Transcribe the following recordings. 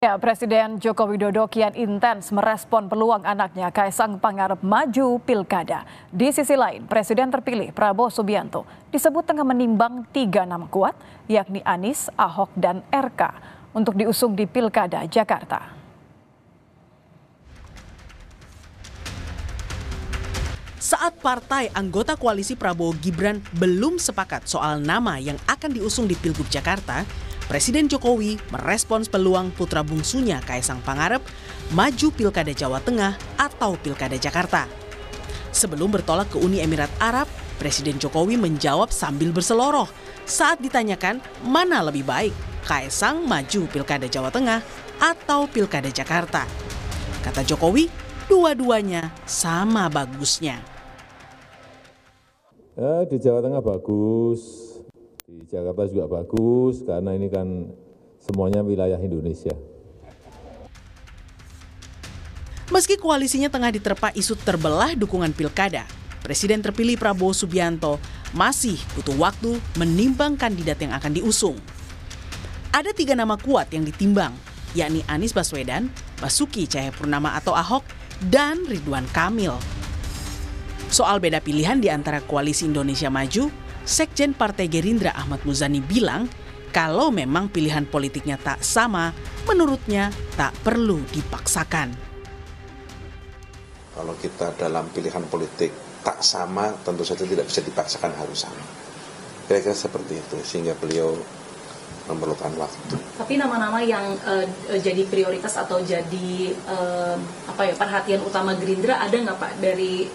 Ya, Presiden Joko Widodo kian intens merespon peluang anaknya Kaisang Pangarep maju pilkada. Di sisi lain, Presiden terpilih Prabowo Subianto disebut tengah menimbang 3 nama kuat, yakni Anies, Ahok, dan RK untuk diusung di pilkada Jakarta. Saat partai anggota koalisi Prabowo Gibran belum sepakat soal nama yang akan diusung di Pilgub Jakarta, Presiden Jokowi merespons peluang putra bungsunya Kaisang Pangarep maju Pilkada Jawa Tengah atau Pilkada Jakarta. Sebelum bertolak ke Uni Emirat Arab, Presiden Jokowi menjawab sambil berseloroh saat ditanyakan mana lebih baik, Kaisang maju Pilkada Jawa Tengah atau Pilkada Jakarta. Kata Jokowi, dua-duanya sama bagusnya. Di Jawa Tengah bagus, di Jakarta juga bagus, karena ini kan semuanya wilayah Indonesia. Meski koalisinya tengah diterpa isu terbelah dukungan pilkada, Presiden terpilih Prabowo Subianto masih butuh waktu menimbang kandidat yang akan diusung. Ada 3 nama kuat yang ditimbang, yakni Anies Baswedan, Basuki Cahayapurnama atau Ahok, dan Ridwan Kamil. Soal beda pilihan di antara Koalisi Indonesia Maju, Sekjen Partai Gerindra Ahmad Muzani bilang kalau memang pilihan politiknya tak sama, menurutnya tak perlu dipaksakan. Kalau kita dalam pilihan politik tak sama, tentu saja tidak bisa dipaksakan harus sama. Kira-kira seperti itu, sehingga beliau memerlukan waktu. Tapi nama-nama yang jadi prioritas atau jadi perhatian utama Gerindra ada nggak Pak dari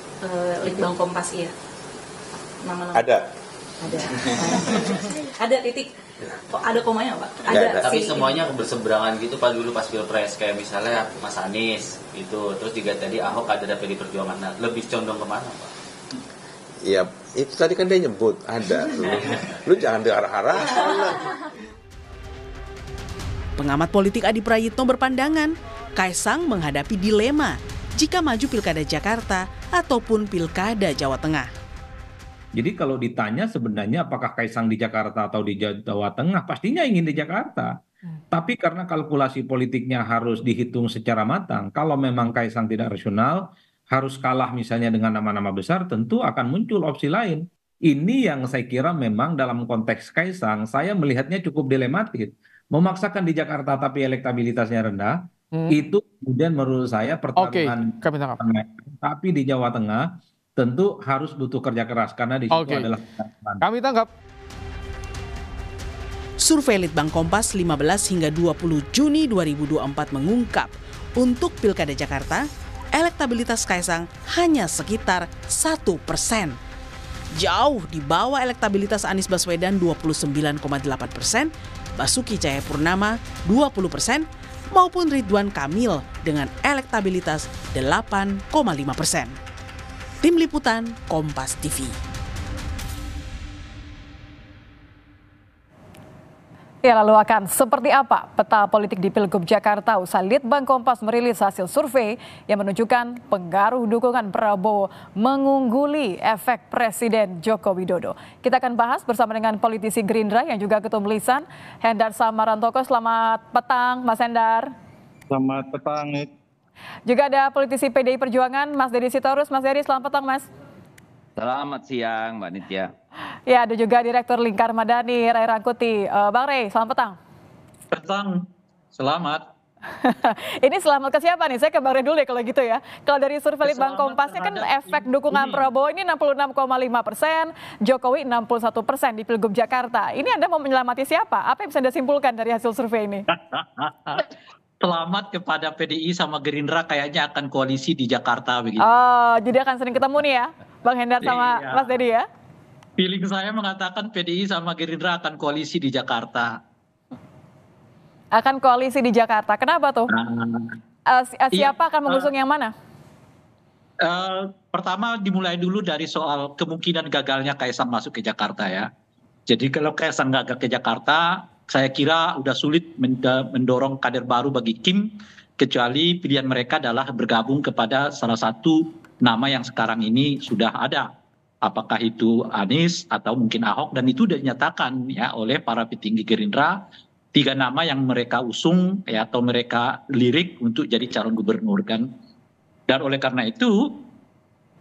Litbang Kompas ya? Nama-nama. Ada. Ada titik. Kok ada komanya Pak? Ada. Tapi semuanya berseberangan gitu Pak dulu pas Pilpres, kayak misalnya Mas Anies itu, terus juga tadi Ahok ada dari Perjuangan. Nah, lebih condong kemana Pak? Ya itu tadi kan dia nyebut ada. Lu jangan diarah-arah. Pengamat politik Adi Prayitno berpandangan, Kaisang menghadapi dilema jika maju Pilkada Jakarta ataupun Pilkada Jawa Tengah. Jadi kalau ditanya sebenarnya apakah Kaisang di Jakarta atau di Jawa Tengah, pastinya ingin di Jakarta. Tapi karena kalkulasi politiknya harus dihitung secara matang, kalau memang Kaisang tidak rasional, harus kalah misalnya dengan nama-nama besar, tentu akan muncul opsi lain. Ini yang saya kira memang dalam konteks Kaisang, saya melihatnya cukup dilematis. Memaksakan di Jakarta tapi elektabilitasnya rendah, itu kemudian menurut saya pertarungan. Tapi di Jawa Tengah tentu harus butuh kerja keras karena di situ adalah kami tanggap. Survei Litbang Kompas 15 hingga 20 Juni 2024 mengungkap untuk Pilkada Jakarta, elektabilitas Kaisang hanya sekitar 1%. Jauh di bawah elektabilitas Anies Baswedan 29,8%, Basuki Cahayapurnama 20%, maupun Ridwan Kamil dengan elektabilitas 8,5%. Tim Liputan Kompas TV. Ya, lalu akan seperti apa peta politik di Pilgub Jakarta usai Litbang Kompas merilis hasil survei yang menunjukkan pengaruh dukungan Prabowo mengungguli efek Presiden Joko Widodo. Kita akan bahas bersama dengan politisi Gerindra yang juga Ketum Lisan, Hendar Samarantoko. Selamat petang, Mas Hendar. Selamat petang, Nik. Juga ada politisi PDI Perjuangan, Mas Deddy Sitorus. Mas Deddy, selamat petang, Mas. Selamat siang, Mbak Nitya. Ya, ada juga Direktur Lingkar Madani, Ray Rangkuti. Bang Ray, selamat petang. Petang, selamat. Ini selamat ke siapa nih? Saya ke Bang Ray dulu ya kalau gitu ya. Kalau dari survei Litbang Kompasnya kan efek dukungan Prabowo ini 66,5%, Jokowi 61% di Pilgub Jakarta. Ini Anda mau menyelamati siapa? Apa yang bisa Anda simpulkan dari hasil survei ini? Selamat kepada PDI sama Gerindra kayaknya akan koalisi di Jakarta begitu. Oh, jadi akan sering ketemu nih ya, Bang Hendar sama Mas Deddy ya? Feeling saya mengatakan PDI sama Gerindra akan koalisi di Jakarta. Akan koalisi di Jakarta, kenapa tuh? Siapa akan mengusung yang mana? Pertama dimulai dulu dari soal kemungkinan gagalnya Kaisang masuk ke Jakarta ya. Jadi kalau Kaisang gagal ke Jakarta, saya kira udah sulit mendorong kader baru bagi Kim, kecuali pilihan mereka adalah bergabung kepada salah satu nama yang sekarang ini sudah ada. Apakah itu Anies atau mungkin Ahok, dan itu sudah dinyatakan ya oleh para petinggi Gerindra tiga nama yang mereka usung ya atau mereka lirik untuk jadi calon gubernur kan. Dan oleh karena itu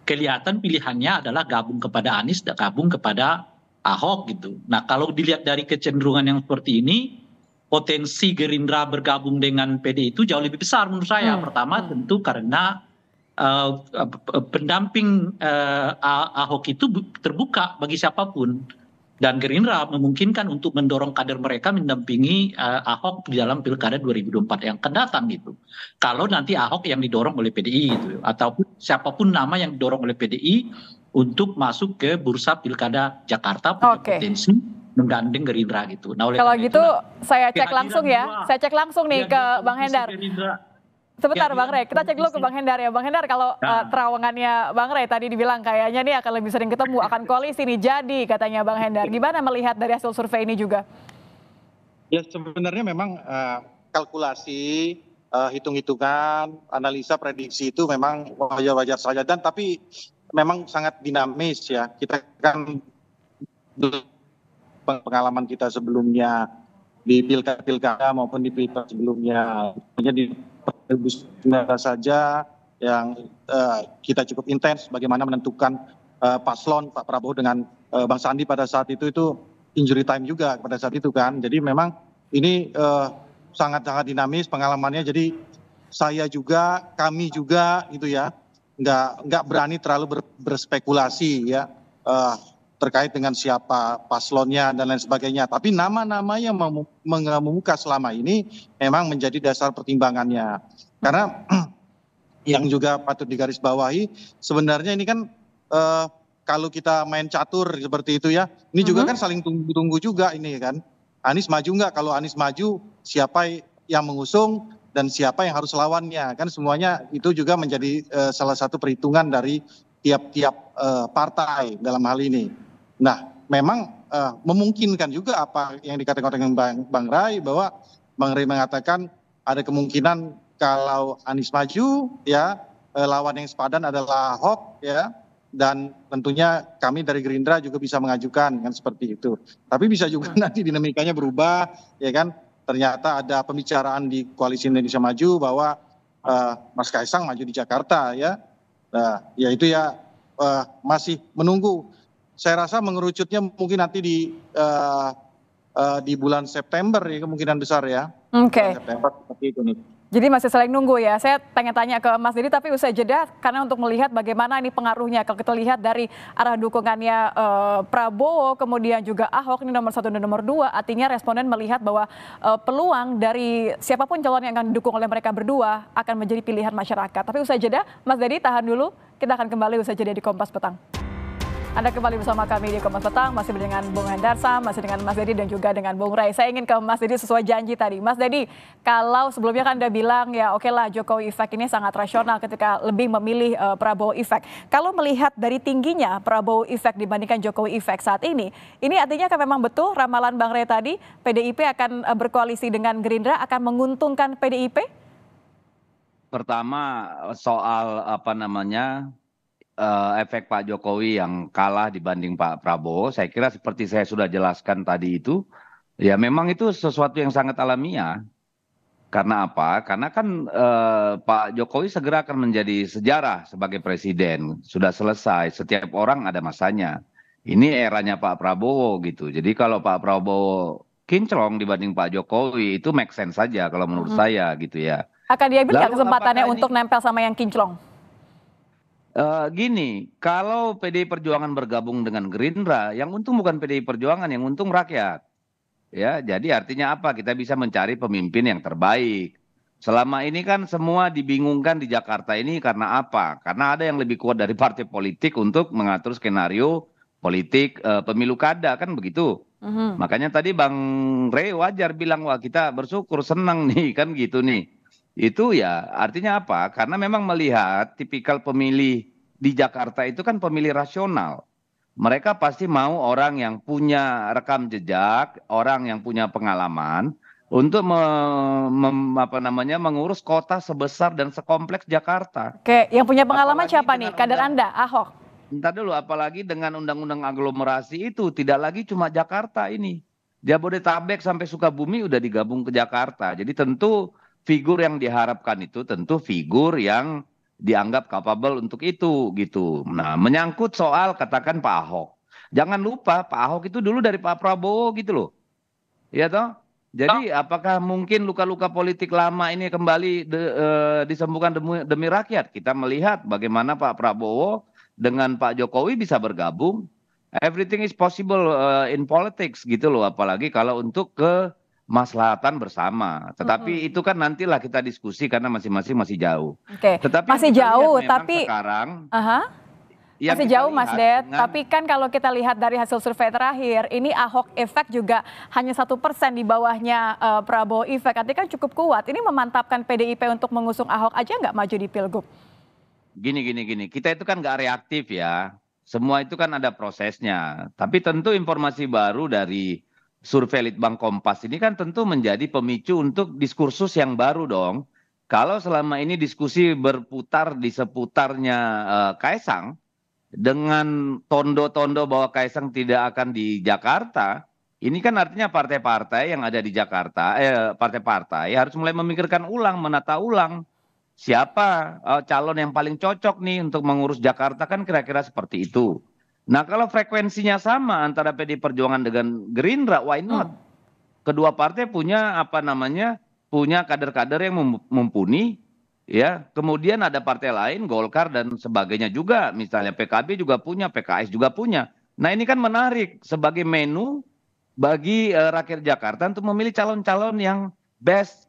kelihatan pilihannya adalah gabung kepada Anies dan gabung kepada Ahok gitu. Nah kalau dilihat dari kecenderungan yang seperti ini, potensi Gerindra bergabung dengan PDI itu jauh lebih besar menurut saya. Pertama tentu karena pendamping Ahok itu terbuka bagi siapapun. Dan Gerindra memungkinkan untuk mendorong kader mereka mendampingi Ahok di dalam pilkada 2024 yang akan datang gitu. Kalau nanti Ahok yang didorong oleh PDI gitu, ataupun siapapun nama yang didorong oleh PDI untuk masuk ke bursa pilkada Jakarta punya potensi menggandeng Gerindra gitu. Nah, oleh kalau karena gitu itulah, saya cek langsung ya, saya cek langsung nih ke Bang Hendar. Sebentar Bang Rey, kita cek dulu ke Bang Hendar ya. Bang Hendar, kalau terawangannya Bang Rey tadi dibilang kayaknya nih akan lebih sering ketemu, akan koalisi nih jadi katanya Bang Hendar. Gimana melihat dari hasil survei ini juga? Ya sebenarnya memang kalkulasi, hitung-hitungan, analisa, prediksi itu memang wajar-wajar saja. Dan tapi memang sangat dinamis ya. Kita kan pengalaman kita sebelumnya di pilkada maupun di pilpres sebelumnya. Jadi 2019 saja yang kita cukup intens bagaimana menentukan paslon Pak Prabowo dengan Bang Sandi pada saat itu injury time juga pada saat itu kan. Jadi memang ini sangat-sangat dinamis pengalamannya. Jadi saya juga, kami juga gitu ya, nggak berani terlalu berspekulasi ya terkait dengan siapa paslonnya dan lain sebagainya. Tapi nama-nama yang mengemuka selama ini memang menjadi dasar pertimbangannya. Karena yang juga patut digarisbawahi, sebenarnya ini kan kalau kita main catur seperti itu ya, ini juga kan saling tunggu-tunggu juga ini kan. Anies maju nggak? Kalau Anies maju, siapa yang mengusung dan siapa yang harus lawannya? Kan semuanya itu juga menjadi salah satu perhitungan dari tiap-tiap partai dalam hal ini. Nah, memang memungkinkan juga apa yang dikatakan oleh Bang Ray, bahwa Bang Ray mengatakan ada kemungkinan kalau Anies maju, ya lawan yang sepadan adalah Ahok, ya, dan tentunya kami dari Gerindra juga bisa mengajukan kan seperti itu. Tapi bisa juga nanti dinamikanya berubah, ya kan? Ternyata ada pembicaraan di Koalisi Indonesia Maju bahwa Mas Kaisang maju di Jakarta, ya. Nah, ya itu ya masih menunggu. Saya rasa mengerucutnya mungkin nanti di bulan September ya, kemungkinan besar ya. Oke. September seperti itu nih. Jadi masih saling nunggu ya. Saya pengen tanya ke Mas Dedi tapi usai jeda karena untuk melihat bagaimana ini pengaruhnya. Kalau kita lihat dari arah dukungannya Prabowo kemudian juga Ahok ini nomor 1 dan nomor 2, artinya responden melihat bahwa peluang dari siapapun calon yang akan didukung oleh mereka berdua akan menjadi pilihan masyarakat. Tapi usai jeda, Mas Dedi tahan dulu. Kita akan kembali usai jeda di Kompas Petang. Anda kembali bersama kami di Kompas Petang, masih dengan Bung Hendar Sam, masih dengan Mas Dedi dan juga dengan Bung Ray. Saya ingin ke Mas Dedi sesuai janji tadi. Mas Dedi, kalau sebelumnya kan Anda bilang ya oke lah Jokowi Effect ini sangat rasional ketika lebih memilih Prabowo Effect. Kalau melihat dari tingginya Prabowo Effect dibandingkan Jokowi Effect saat ini artinya kan memang betul ramalan Bang Ray tadi, PDIP akan berkoalisi dengan Gerindra akan menguntungkan PDIP? Pertama soal efek Pak Jokowi yang kalah dibanding Pak Prabowo, saya kira seperti saya sudah jelaskan tadi itu, ya memang itu sesuatu yang sangat alamiah. Karena apa? Karena kan Pak Jokowi segera akan menjadi sejarah sebagai presiden. Sudah selesai, setiap orang ada masanya. Ini eranya Pak Prabowo gitu. Jadi kalau Pak Prabowo kinclong dibanding Pak Jokowi, itu make sense saja kalau menurut saya gitu ya. Akan diambil nggak kesempatannya untuk nempel sama yang kinclong? Gini, kalau PDI Perjuangan bergabung dengan Gerindra, yang untung bukan PDI Perjuangan, yang untung rakyat. Ya, jadi artinya apa? Kita bisa mencari pemimpin yang terbaik. Selama ini kan semua dibingungkan di Jakarta ini karena apa? Karena ada yang lebih kuat dari partai politik untuk mengatur skenario politik pemilu kada, kan begitu. Makanya tadi Bang Rey wajar bilang, wah kita bersyukur, senang nih, kan gitu nih. Itu ya artinya apa? Karena memang melihat tipikal pemilih di Jakarta itu kan pemilih rasional. Mereka pasti mau orang yang punya rekam jejak, orang yang punya pengalaman untuk mengurus kota sebesar dan sekompleks Jakarta. Oke, yang punya pengalaman siapa nih? Kader Anda, Ahok? Entar dulu, apalagi dengan undang-undang aglomerasi itu tidak lagi cuma Jakarta ini. Jabodetabek sampai Sukabumi udah digabung ke Jakarta. Jadi tentu figur yang diharapkan itu tentu figur yang dianggap capable untuk itu gitu. Nah, menyangkut soal katakan Pak Ahok. Jangan lupa Pak Ahok itu dulu dari Pak Prabowo gitu loh. Ya toh? Jadi apakah mungkin luka-luka politik lama ini kembali disembuhkan demi rakyat? Kita melihat bagaimana Pak Prabowo dengan Pak Jokowi bisa bergabung. Everything is possible in politics gitu loh, apalagi kalau untuk kemaslahatan bersama. Tetapi itu kan nantilah kita diskusi karena masing-masing masih jauh. Oke, Tetapi masih kita jauh, lihat memang tapi sekarang masih kita jauh Mas lihat Ded. dengan- Tapi kan kalau kita lihat dari hasil survei terakhir, ini Ahok efek juga hanya 1% di bawahnya Prabowo efek. Artinya kan cukup kuat. Ini memantapkan PDIP untuk mengusung Ahok aja nggak maju di Pilgub? Gini. Kita itu kan nggak reaktif ya. Semua itu kan ada prosesnya. Tapi tentu informasi baru dari survei Litbang Kompas ini kan tentu menjadi pemicu untuk diskursus yang baru dong. Kalau selama ini diskusi berputar di seputarnya Kaisang, dengan tondo-tondo bahwa Kaisang tidak akan di Jakarta, ini kan artinya partai-partai yang ada di Jakarta, partai-partai harus mulai memikirkan ulang, menata ulang. Siapa calon yang paling cocok nih untuk mengurus Jakarta, kan kira-kira seperti itu. Nah, kalau frekuensinya sama antara PD Perjuangan dengan Gerindra, why not? Kedua partai punya punya kader-kader yang mumpuni, ya. Kemudian ada partai lain, Golkar dan sebagainya juga, misalnya PKB juga punya, PKS juga punya. Nah, ini kan menarik sebagai menu bagi rakyat Jakarta untuk memilih calon-calon yang best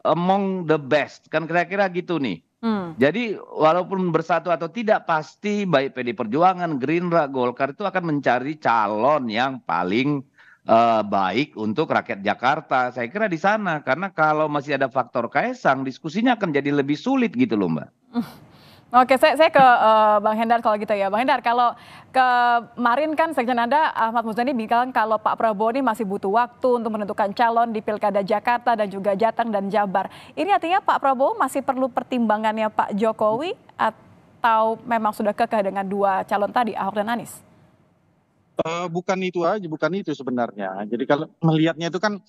among the best, kan kira-kira gitu nih. Jadi walaupun bersatu atau tidak, pasti baik PD Perjuangan, Gerindra, Golkar itu akan mencari calon yang paling baik untuk rakyat Jakarta. Saya kira di sana, karena kalau masih ada faktor Kaisang, diskusinya akan jadi lebih sulit gitu loh, Mbak. Oke, saya ke Bang Hendar kalau gitu ya. Bang Hendar, kalau kemarin kan Sekjen Anda Ahmad Muzani bilang kalau Pak Prabowo ini masih butuh waktu untuk menentukan calon di Pilkada Jakarta dan juga Jateng dan Jabar. Ini artinya Pak Prabowo masih perlu pertimbangannya Pak Jokowi atau memang sudah kekeh dengan dua calon tadi, Ahok dan Anies? Bukan itu aja, bukan itu sebenarnya. Jadi kalau melihatnya itu kan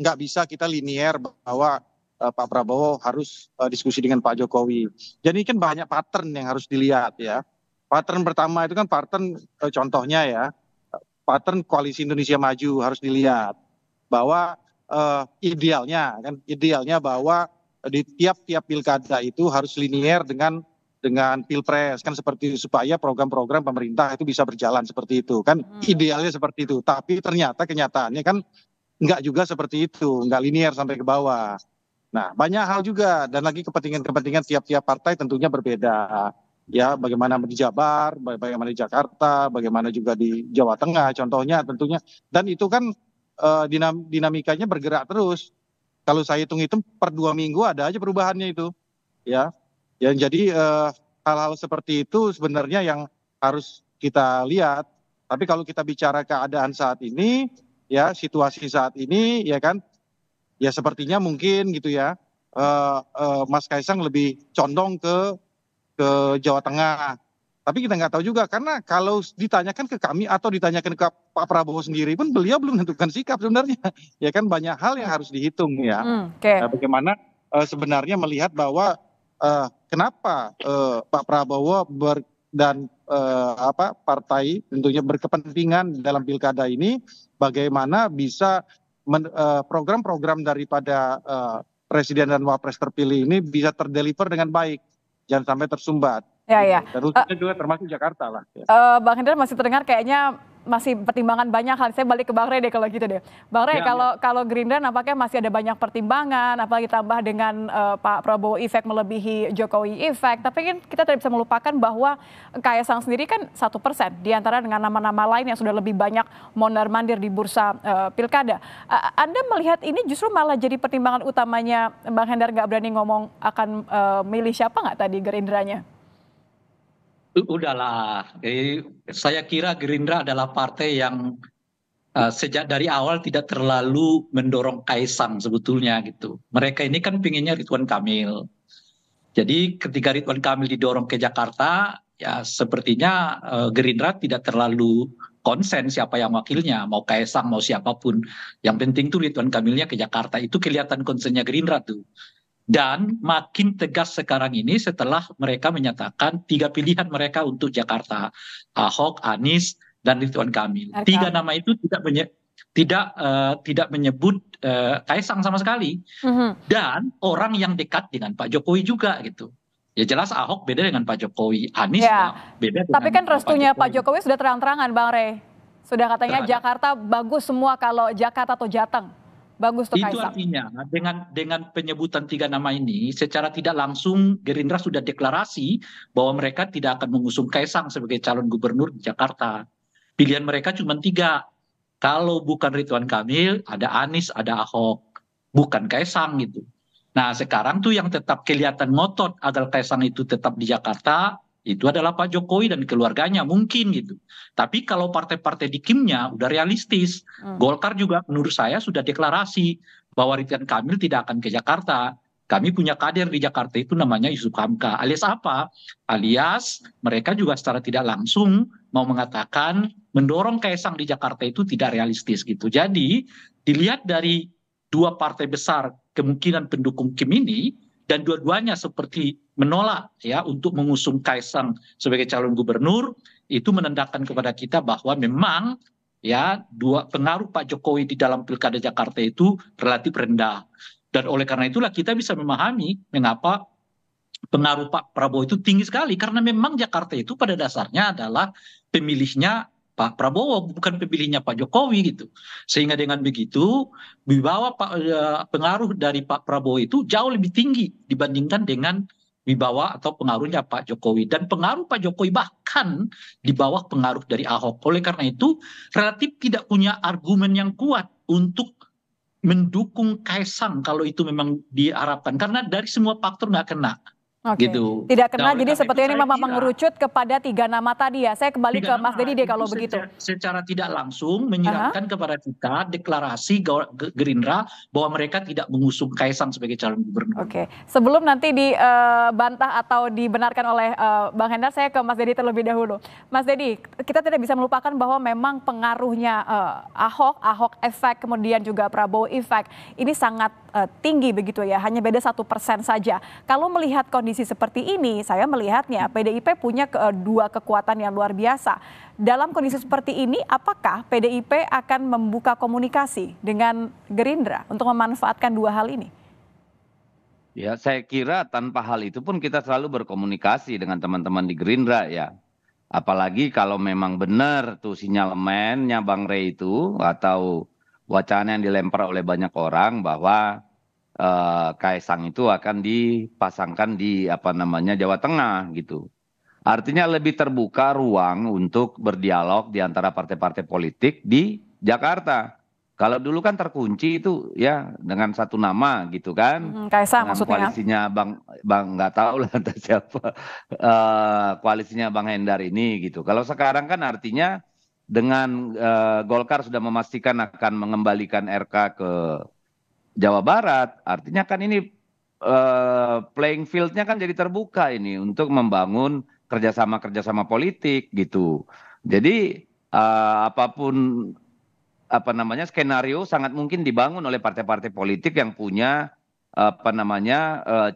nggak bisa kita linier bahwa Pak Prabowo harus diskusi dengan Pak Jokowi. Jadi kan banyak pattern yang harus dilihat ya. Pattern pertama itu kan pattern contohnya ya, pattern Koalisi Indonesia Maju harus dilihat bahwa idealnya bahwa di tiap-tiap pilkada itu harus linier dengan pilpres kan, seperti supaya program-program pemerintah itu bisa berjalan seperti itu kan, idealnya seperti itu. Tapi ternyata kenyataannya kan nggak juga seperti itu, nggak linier sampai ke bawah. Nah, banyak hal juga, dan lagi kepentingan-kepentingan tiap-tiap partai tentunya berbeda. Ya, bagaimana di Jabar, bagaimana di Jakarta, bagaimana juga di Jawa Tengah contohnya tentunya. Dan itu kan dinamikanya bergerak terus. Kalau saya hitung-hitung per 2 minggu ada aja perubahannya itu. Ya, jadi hal-hal seperti itu sebenarnya yang harus kita lihat. Tapi kalau kita bicara keadaan saat ini, ya situasi saat ini, ya kan, ya sepertinya mungkin gitu ya, Mas Kaisang lebih condong ke Jawa Tengah. Tapi kita nggak tahu juga, karena kalau ditanyakan ke kami atau ditanyakan ke Pak Prabowo sendiri pun beliau belum menentukan sikap sebenarnya. Ya kan, banyak hal yang harus dihitung ya. Nah, bagaimana sebenarnya melihat bahwa kenapa Pak Prabowo dan partai tentunya berkepentingan dalam pilkada ini, bagaimana bisa program-program daripada presiden dan wapres terpilih ini bisa terdeliver dengan baik, jangan sampai tersumbat. Ya. Dan khususnya juga termasuk Jakarta lah. Bang Hendar masih terdengar kayaknya masih pertimbangan banyak hal. Saya balik ke Bang Rey deh kalau gitu deh. Bang Rey, kalau Gerindra nampaknya masih ada banyak pertimbangan, apalagi tambah dengan Pak Prabowo efek melebihi Jokowi efek. Tapi kan kita tidak bisa melupakan bahwa Kaisang sendiri kan 1% di antara dengan nama-nama lain yang sudah lebih banyak mondar-mandir di bursa pilkada. Anda melihat ini justru malah jadi pertimbangan utamanya Bang Hendar nggak berani ngomong akan milih siapa nggak tadi Gerindranya? Udahlah, saya kira Gerindra adalah partai yang sejak dari awal tidak terlalu mendorong Kaisang sebetulnya gitu. Mereka ini kan pinginnya Ridwan Kamil. Jadi ketika Ridwan Kamil didorong ke Jakarta, ya sepertinya Gerindra tidak terlalu konsen siapa yang wakilnya, mau Kaisang mau siapapun. Yang penting tuh Ridwan Kamilnya ke Jakarta, itu kelihatan konsennya Gerindra tuh. Dan makin tegas sekarang ini setelah mereka menyatakan 3 pilihan mereka untuk Jakarta, Ahok, Anies, dan Ridwan Kamil. 3 nama itu tidak menyebut Kaisang sama sekali, dan orang yang dekat dengan Pak Jokowi juga gitu. Ya jelas Ahok beda dengan Pak Jokowi, Anies beda dengan Tapi kan restunya Pak Jokowi sudah terang-terangan, Bang Rey. Sudah katanya Jakarta bagus semua kalau Jakarta atau Jateng. Bagus tuh Itu Kaisang. artinya dengan penyebutan 3 nama ini secara tidak langsung Gerindra sudah deklarasi bahwa mereka tidak akan mengusung Kaisang sebagai calon gubernur di Jakarta. Pilihan mereka cuma 3. Kalau bukan Ridwan Kamil, ada Anies, ada Ahok. Bukan Kaisang gitu. Nah sekarang tuh yang tetap kelihatan ngotot agar Kaisang itu tetap di Jakarta, itu adalah Pak Jokowi dan keluarganya mungkin gitu. Tapi kalau partai-partai di Kimnya udah realistis. Golkar juga menurut saya sudah deklarasi bahwa Ridwan Kamil tidak akan ke Jakarta. Kami punya kader di Jakarta itu namanya Yusuf Hamka. Alias apa? Alias mereka juga secara tidak langsung mau mengatakan mendorong Kaisang di Jakarta itu tidak realistis gitu. Jadi dilihat dari 2 partai besar kemungkinan pendukung Kim ini, dan dua-duanya seperti menolak ya untuk mengusung Kaisang sebagai calon gubernur, itu menandakan kepada kita bahwa memang ya pengaruh Pak Jokowi di dalam Pilkada Jakarta itu relatif rendah. Dan oleh karena itulah kita bisa memahami mengapa pengaruh Pak Prabowo itu tinggi sekali, karena memang Jakarta itu pada dasarnya adalah pemilihnya Pak Prabowo, bukan pemilihnya Pak Jokowi gitu. Sehingga dengan begitu wibawa pengaruh dari Pak Prabowo itu jauh lebih tinggi dibandingkan dengan wibawa atau pengaruhnya Pak Jokowi. Dan pengaruh Pak Jokowi bahkan di bawah pengaruh dari Ahok. Oleh karena itu relatif tidak punya argumen yang kuat untuk mendukung Kaisang kalau itu memang diharapkan. Karena dari semua faktor nggak kena. Oke. Gitu. Tidak kena, Nah, jadi seperti ini memang kira, mengerucut kepada 3 nama tadi ya. Saya kembali ke Mas Dedi deh kalau begitu. Secara tidak langsung menyiratkan kepada kita deklarasi Gerindra bahwa mereka tidak mengusung Kaisang sebagai calon gubernur. Oke, sebelum nanti dibantah atau dibenarkan oleh Bang Hendar, saya ke Mas Dedi terlebih dahulu. Mas Dedi, kita tidak bisa melupakan bahwa memang pengaruhnya Ahok efek, kemudian juga Prabowo efek, ini sangat tinggi begitu ya, hanya beda 1% saja. Kalau melihat kondisi seperti ini, saya melihatnya PDIP punya 2 kekuatan yang luar biasa. Dalam kondisi seperti ini, apakah PDIP akan membuka komunikasi dengan Gerindra untuk memanfaatkan 2 hal ini? Ya, saya kira tanpa hal itu pun kita selalu berkomunikasi dengan teman-teman di Gerindra ya. Apalagi kalau memang benar tuh sinyalemennya Bang Rey itu atau wacana yang dilempar oleh banyak orang bahwa Kaisang itu akan dipasangkan di Jawa Tengah gitu. Artinya lebih terbuka ruang untuk berdialog di antara partai-partai politik di Jakarta. Kalau dulu kan terkunci itu ya dengan 1 nama gitu kan. Kaisang dengan maksudnya. Koalisinya Bang nggak tahu lah entah siapa koalisinya Bang Hendar ini gitu. Kalau sekarang kan artinya dengan Golkar sudah memastikan akan mengembalikan RK ke Jawa Barat, artinya kan ini playing field-nya kan jadi terbuka ini untuk membangun kerjasama politik gitu. Jadi apapun skenario sangat mungkin dibangun oleh partai-partai politik yang punya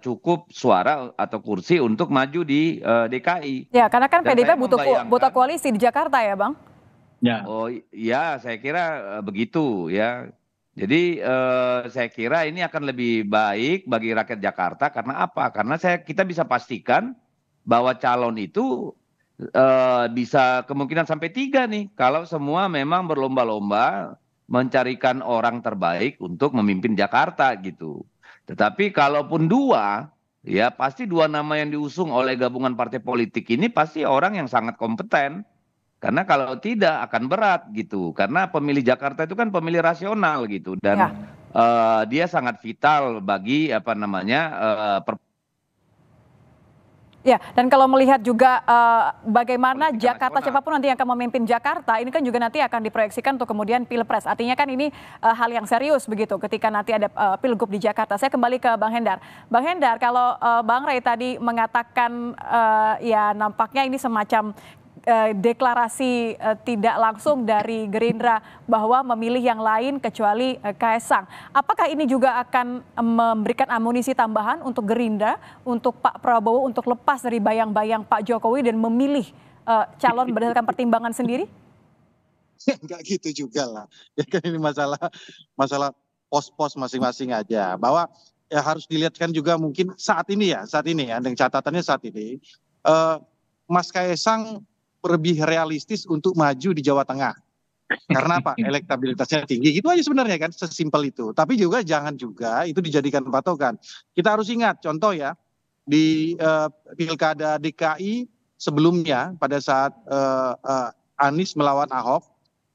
cukup suara atau kursi untuk maju di DKI. Ya, karena kan PDIP butuh koalisi di Jakarta ya, Bang? Ya. Oh iya, saya kira begitu ya. Jadi saya kira ini akan lebih baik bagi rakyat Jakarta karena apa? Karena kita bisa pastikan bahwa calon itu bisa kemungkinan sampai 3 nih. Kalau semua memang berlomba-lomba mencarikan orang terbaik untuk memimpin Jakarta gitu. Tetapi kalaupun 2, ya pasti 2 nama yang diusung oleh gabungan partai politik ini pasti orang yang sangat kompeten. Karena kalau tidak akan berat gitu. Karena pemilih Jakarta itu kan pemilih rasional gitu. Dan dia sangat vital bagi Ya, dan kalau melihat juga bagaimana Jakarta, siapapun nanti yang akan memimpin Jakarta, ini kan juga nanti akan diproyeksikan untuk kemudian Pilpres. Artinya kan ini hal yang serius begitu ketika nanti ada Pilgub di Jakarta. Saya kembali ke Bang Hendar. Bang Hendar, kalau Bang Rey tadi mengatakan ya nampaknya ini semacam deklarasi tidak langsung dari Gerindra bahwa memilih yang lain kecuali Kaesang. Apakah ini juga akan memberikan amunisi tambahan untuk Gerindra, untuk Pak Prabowo untuk lepas dari bayang-bayang Pak Jokowi dan memilih calon berdasarkan pertimbangan sendiri? Enggak gitu juga lah. Ya kan ini masalah pos-pos masing-masing aja. Bahwa ya harus dilihatkan juga mungkin saat ini ya dengan catatannya saat ini Mas Kaesang lebih realistis untuk maju di Jawa Tengah. Karena apa? Elektabilitasnya tinggi. Itu aja sebenarnya kan, sesimpel itu. Tapi juga jangan juga itu dijadikan patokan. Kita harus ingat contoh ya, di Pilkada DKI sebelumnya pada saat Anies melawan Ahok,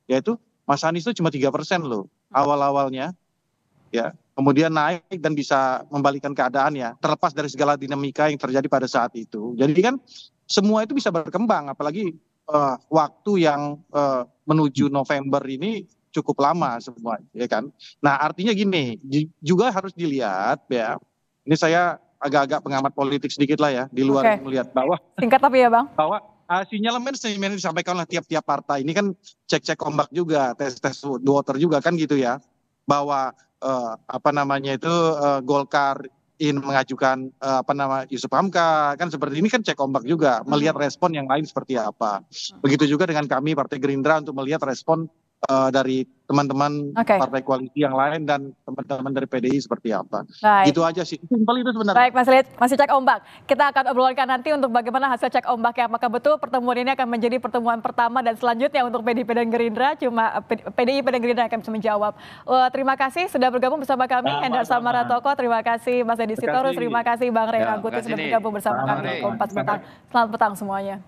yaitu Mas Anies itu cuma 3% loh awal-awalnya. Ya, kemudian naik dan bisa membalikan keadaannya, terlepas dari segala dinamika yang terjadi pada saat itu. Jadi kan semua itu bisa berkembang, apalagi waktu yang menuju November ini cukup lama semua, ya kan. Nah artinya gini, juga harus dilihat ya, ini saya agak-agak pengamat politik sedikit lah ya, di luar melihat bahwa singkat tapi ya Bang, bahwa sinyalemen yang disampaikan oleh tiap-tiap partai ini kan cek-cek ombak juga, tes water juga kan gitu ya, bahwa Golkar mengajukan Yusuf Hamka kan seperti ini kan cek ombak juga, melihat respon yang lain seperti apa. Begitu juga dengan kami Partai Gerindra untuk melihat respon dari teman-teman partai koalisi yang lain dan teman-teman dari PDI seperti apa. Baik. Gitu aja sih. Simpel itu sebenarnya. Baik Mas Lid, masih cek ombak. Kita akan obrolkan nanti untuk bagaimana hasil cek ombaknya. Apakah betul pertemuan ini akan menjadi pertemuan pertama dan selanjutnya untuk PDIP dan Gerindra? Cuma PDIP dan Gerindra akan bisa menjawab. Terima kasih sudah bergabung bersama kami. Hendar Salmaratoko, terima kasih Mas Edi Sitorus, terima kasih Bang Ray Rangkuti sudah bergabung bersama kami di Kompas Petang. Selamat petang semuanya.